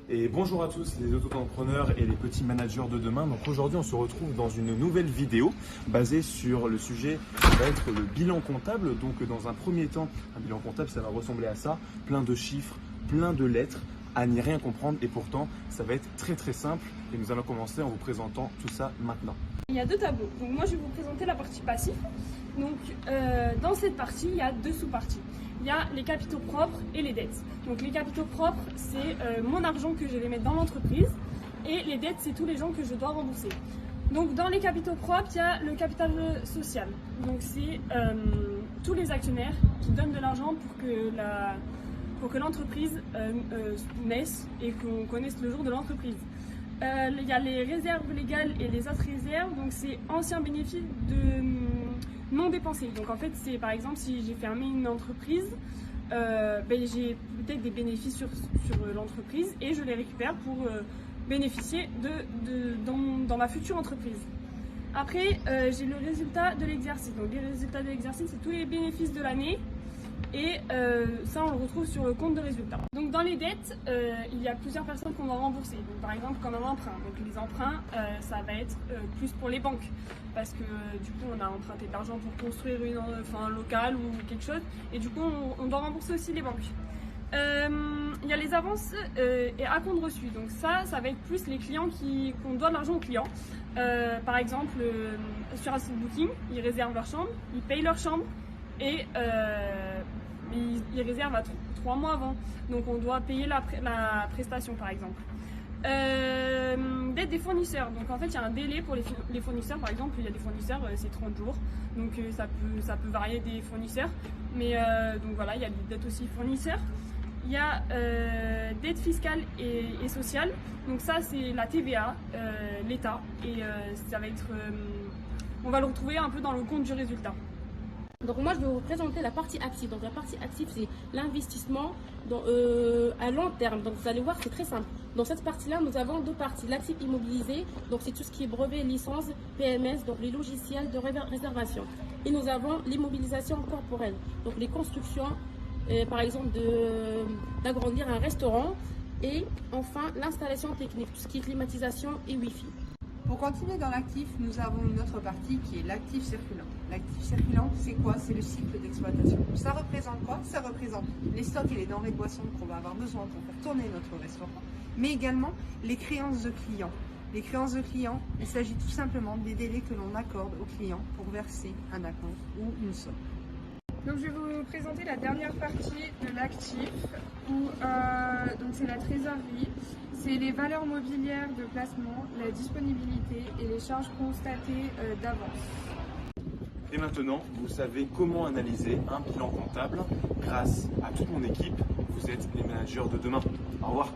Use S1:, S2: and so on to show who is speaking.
S1: Et bonjour à tous les auto-entrepreneurs et les petits managers de demain. Donc aujourd'hui on se retrouve dans une nouvelle vidéo basée sur le sujet qui va être le bilan comptable. Donc dans un premier temps, un bilan comptable ça va ressembler à ça, plein de chiffres, plein de lettres, à n'y rien comprendre et pourtant ça va être très simple et nous allons commencer en vous présentant tout ça maintenant.
S2: Il y a deux tableaux. Donc moi je vais vous présenter la partie passive. Donc dans cette partie il y a deux sous-parties. Il y a les capitaux propres et les dettes. Donc les capitaux propres, c'est mon argent que je vais mettre dans l'entreprise et les dettes, c'est tous les gens que je dois rembourser. Donc dans les capitaux propres, il y a le capital social. Donc c'est tous les actionnaires qui donnent de l'argent pour que l'entreprise naisse et qu'on connaisse le jour de l'entreprise. Il y a les réserves légales et les autres réserves, donc c'est anciens bénéfices non dépensés. Donc en fait, c'est par exemple si j'ai fermé une entreprise, j'ai peut-être des bénéfices sur l'entreprise et je les récupère pour bénéficier dans ma future entreprise. Après, j'ai le résultat de l'exercice. Donc les résultats de l'exercice, c'est tous les bénéfices de l'année. Et ça, on le retrouve sur le compte de résultat. Donc dans les dettes, il y a plusieurs personnes qu'on doit rembourser. Donc, par exemple, comme un emprunt. Donc les emprunts, ça va être plus pour les banques. Parce que du coup, on a emprunté de l'argent pour construire un local ou quelque chose. Et du coup, on doit rembourser aussi les banques. Il y a les avances et acomptes reçus. Donc ça va être plus les clients qu'on doit de l'argent aux clients. Par exemple, sur Asset Booking, ils réservent leur chambre, ils payent leur chambre. Et ils réservent à 3 mois avant. Donc on doit payer la prestation par exemple. Dette des fournisseurs. Donc en fait il y a un délai pour les fournisseurs. Par exemple il y a des fournisseurs c'est 30 jours. Donc ça peut varier des fournisseurs. Mais donc voilà, il y a des dettes aussi fournisseurs. Il y a dette fiscale et sociale. Donc ça c'est la TVA, l'État. Et ça va être... on va le retrouver un peu dans le compte du résultat.
S3: Donc moi je vais vous présenter la partie active. Donc la partie active c'est l'investissement à long terme. Donc vous allez voir c'est très simple. Dans cette partie-là nous avons deux parties. L'actif immobilisé, donc c'est tout ce qui est brevet, licence, PMS, donc les logiciels de réservation. Et nous avons l'immobilisation corporelle, donc les constructions, par exemple d'agrandir un restaurant. Et enfin l'installation technique, tout ce qui est climatisation et Wi-Fi.
S4: Pour continuer dans l'actif, nous avons une autre partie qui est l'actif circulant. L'actif circulant, c'est quoi? C'est le cycle d'exploitation. Ça représente quoi? Ça représente les stocks et les denrées de boissons qu'on va avoir besoin pour faire tourner notre restaurant, mais également les créances de clients. Les créances de clients, il s'agit tout simplement des délais que l'on accorde aux clients pour verser un acompte ou une somme.
S2: Donc je vais vous présenter la dernière partie de l'actif, où donc c'est la trésorerie, c'est les valeurs mobilières de placement, la disponibilité et les charges constatées d'avance.
S1: Et maintenant, vous savez comment analyser un bilan comptable grâce à toute mon équipe. Vous êtes les managers de demain. Au revoir.